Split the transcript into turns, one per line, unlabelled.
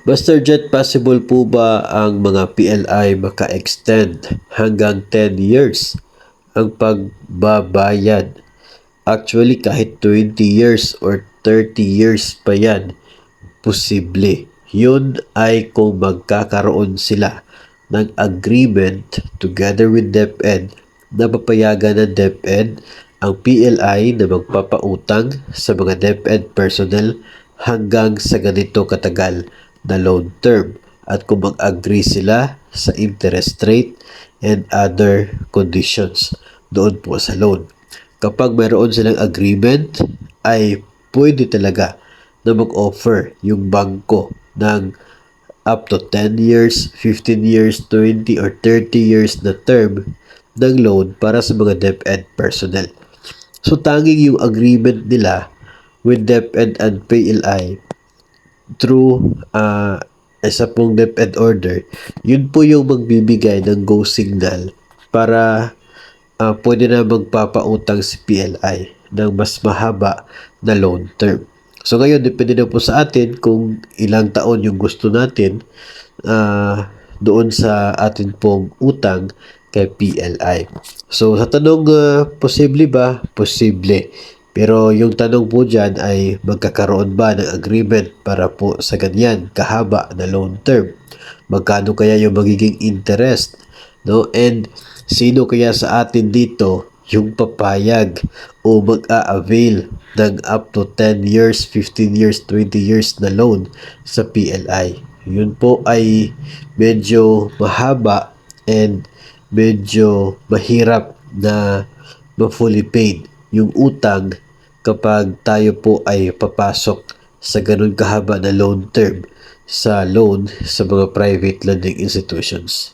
Master Jet, possible po ba ang mga PLI maka-extend hanggang 10 years ang pagbabayad? Actually, kahit 20 years or 30 years pa yan, posible. Yun ay kung magkakaroon sila ng agreement together with DepEd na papayagan ng DepEd ang PLI na magpapautang sa mga DepEd personnel hanggang sa ganito katagal na loan term, at kung mag-agree sila sa interest rate and other conditions doon po sa loan. Kapag mayroon silang agreement, ay pwede talaga na mag-offer yung bangko ng up to 10 years, 15 years, 20 or 30 years na term ng loan para sa mga DepEd personnel. So tanging yung agreement nila with DepEd and PLI through isa pong DepEd order, yun po yung magbibigay ng go signal para pwede na magpapautang si PLI ng mas mahaba na loan term. So ngayon, depende na po sa atin kung ilang taon yung gusto natin doon sa atin pong utang kay PLI. So sa tanong, posible ba? Posible. Pero yung tanong po dyan ay magkakaroon ba ng agreement para po sa ganyan kahaba na loan term? Magkano kaya yung magiging interest? No? And sino kaya sa atin dito yung papayag o mag-a-avail ng up to 10 years, 15 years, 20 years na loan sa PLI? Yun po ay medyo mahaba and medyo mahirap na ma-fully paid yung utang kapag tayo po ay papasok sa ganun kahaba na loan term sa loan sa mga private lending institutions.